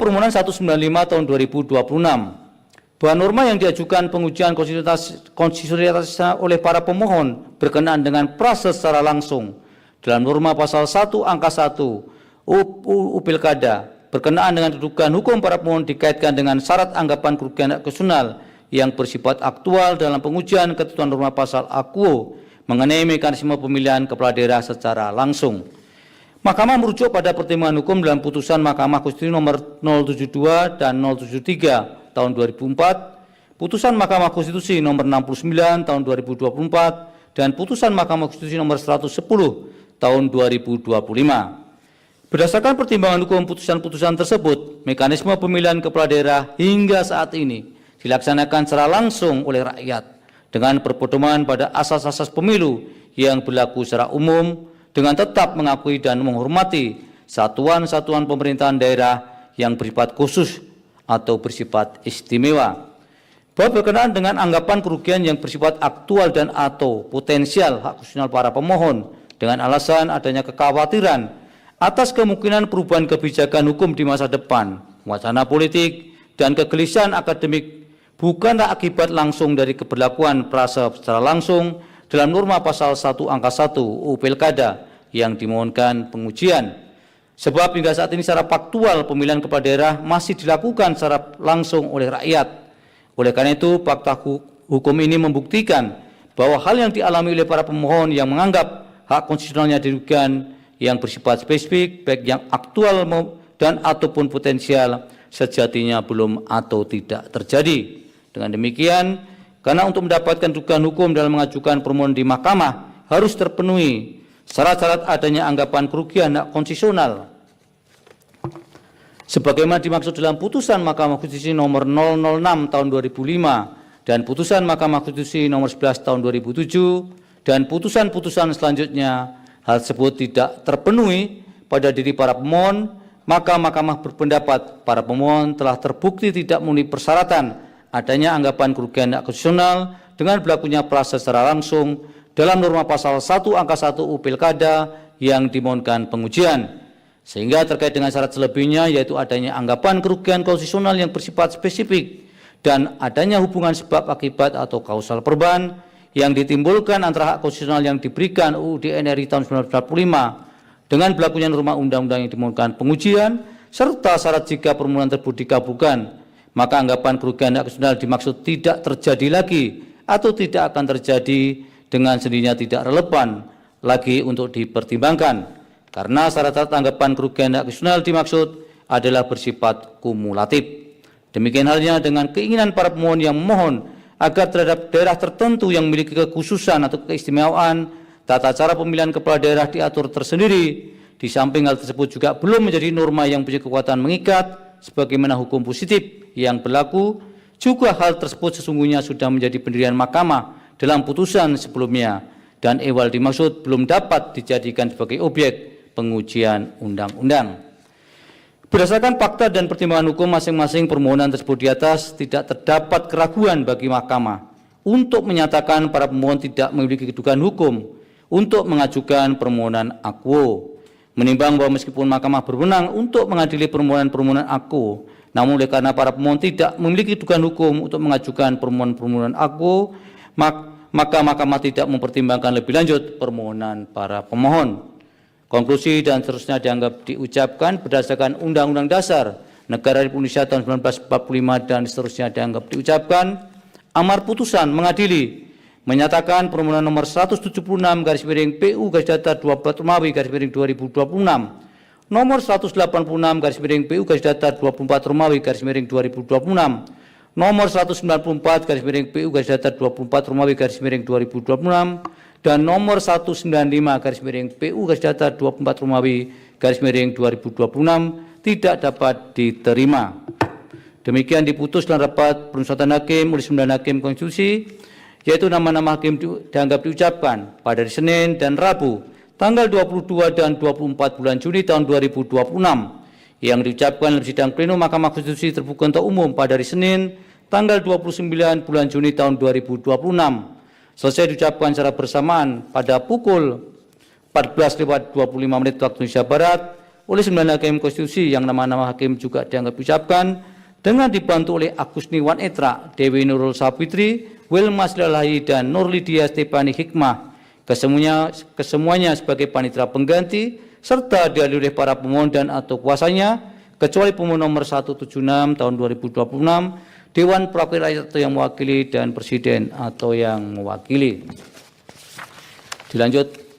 Permohonan 195 tahun 2026. Bahwa norma yang diajukan pengujian konstitusionalitas oleh para pemohon berkenaan dengan proses secara langsung dalam norma pasal 1 angka 1 UU Pilkada berkenaan dengan kedudukan hukum para pemohon dikaitkan dengan syarat anggapan kerugian hak konstitusional yang bersifat aktual dalam pengujian ketentuan norma pasal AKUO mengenai mekanisme pemilihan kepala daerah secara langsung. Mahkamah merujuk pada pertimbangan hukum dalam putusan Mahkamah Konstitusi nomor 072 dan 073 tahun 2004, putusan Mahkamah Konstitusi nomor 69 tahun 2024, dan putusan Mahkamah Konstitusi nomor 110 tahun 2025. Berdasarkan pertimbangan hukum putusan-putusan tersebut, mekanisme pemilihan kepala daerah hingga saat ini dilaksanakan secara langsung oleh rakyat dengan berpedoman pada asas-asas pemilu yang berlaku secara umum, dengan tetap mengakui dan menghormati satuan-satuan pemerintahan daerah yang bersifat khusus atau bersifat istimewa. Bahwa berkenaan dengan anggapan kerugian yang bersifat aktual dan atau potensial hak konstitusional para pemohon dengan alasan adanya kekhawatiran atas kemungkinan perubahan kebijakan hukum di masa depan, wacana politik, dan kegelisahan akademik bukanlah akibat langsung dari keberlakuan prase secara langsung dalam norma pasal 1 angka 1 UU Pilkada yang dimohonkan pengujian. Sebab hingga saat ini secara faktual pemilihan kepala daerah masih dilakukan secara langsung oleh rakyat. Oleh karena itu, fakta hukum ini membuktikan bahwa hal yang dialami oleh para pemohon yang menganggap hak konstitusionalnya dirugikan yang bersifat spesifik, baik yang aktual dan ataupun potensial, sejatinya belum atau tidak terjadi. Dengan demikian, karena untuk mendapatkan dugaan hukum dalam mengajukan permohonan di mahkamah harus terpenuhi syarat-syarat adanya anggapan kerugian hak konstitusional sebagaimana dimaksud dalam putusan Mahkamah Konstitusi nomor 006 tahun 2005 dan putusan Mahkamah Konstitusi nomor 11 tahun 2007 dan putusan-putusan selanjutnya. Hal tersebut tidak terpenuhi pada diri para pemohon, maka Mahkamah berpendapat para pemohon telah terbukti tidak memenuhi persyaratan adanya anggapan kerugian hak konstitusional dengan berlakunya proses secara langsung dalam norma pasal 1 angka 1 UU Pilkada yang dimohonkan pengujian. Sehingga terkait dengan syarat selebihnya yaitu adanya anggapan kerugian konstitusional yang bersifat spesifik dan adanya hubungan sebab akibat atau kausal perubahan yang ditimbulkan antara hak konstitusional yang diberikan UUD NRI tahun 1945 dengan berlakunya norma undang-undang yang dimohonkan pengujian serta syarat jika permohonan tersebut dikabulkan, maka anggapan kerugian hak konstitusional dimaksud tidak terjadi lagi atau tidak akan terjadi dengan sendirinya tidak relevan lagi untuk dipertimbangkan karena syarat-syarat anggapan kerugian hak konstitusional dimaksud adalah bersifat kumulatif. Demikian halnya dengan keinginan para pemohon yang memohon agar terhadap daerah tertentu yang memiliki kekhususan atau keistimewaan tata cara pemilihan kepala daerah diatur tersendiri. Di samping hal tersebut juga belum menjadi norma yang punya kekuatan mengikat sebagaimana hukum positif yang berlaku, juga hal tersebut sesungguhnya sudah menjadi pendirian mahkamah dalam putusan sebelumnya dan ehwal dimaksud belum dapat dijadikan sebagai objek pengujian undang-undang. Berdasarkan fakta dan pertimbangan hukum masing-masing permohonan tersebut di atas, tidak terdapat keraguan bagi mahkamah untuk menyatakan para pemohon tidak memiliki kedudukan hukum untuk mengajukan permohonan AKUO. Menimbang bahwa meskipun mahkamah berwenang untuk mengadili permohonan-permohonan AKUO, namun oleh karena para pemohon tidak memiliki kedudukan hukum untuk mengajukan permohonan-permohonan AKUO, maka mahkamah tidak mempertimbangkan lebih lanjut permohonan para pemohon. Konklusi dan seterusnya dianggap diucapkan berdasarkan Undang-Undang Dasar Negara Republik Indonesia tahun 1945 dan seterusnya dianggap diucapkan. Amar putusan mengadili menyatakan permohonan nomor 176 garis miring PU garis datar 24 Romawi garis miring 2026, nomor 186 garis miring PU garis datar 24 Romawi garis miring 2026, nomor 194 garis miring PU garis datar 24 Romawi garis miring 2026 dan nomor 195 garis miring PU garis datar 24 Romawi garis miring 2026 tidak dapat diterima. Demikian diputus dalam rapat permusyawaratan hakim oleh 9 hakim konstitusi, yaitu nama-nama hakim dianggap diucapkan pada hari Senin dan Rabu tanggal 22 dan 24 bulan Juni tahun 2026 yang diucapkan dalam sidang pleno Mahkamah Konstitusi terbuka untuk umum pada hari Senin tanggal 29 bulan Juni tahun 2026. Selesai diucapkan secara bersamaan pada pukul 14.25 waktu Indonesia Barat oleh 9 hakim konstitusi yang nama-nama hakim juga dianggap ucapkan dengan dibantu oleh Agusni Wan Etra, Dewi Nurul Sapitri, Wilma Silalahi, dan Nur Lydia Stefani Hikmah, kesemuanya sebagai panitera pengganti, serta dihadiri oleh para pemohon dan atau kuasanya, kecuali pemohon nomor 176 tahun 2026, Dewan Perwakilan Rakyat atau yang mewakili, dan Presiden atau yang mewakili. Dilanjut.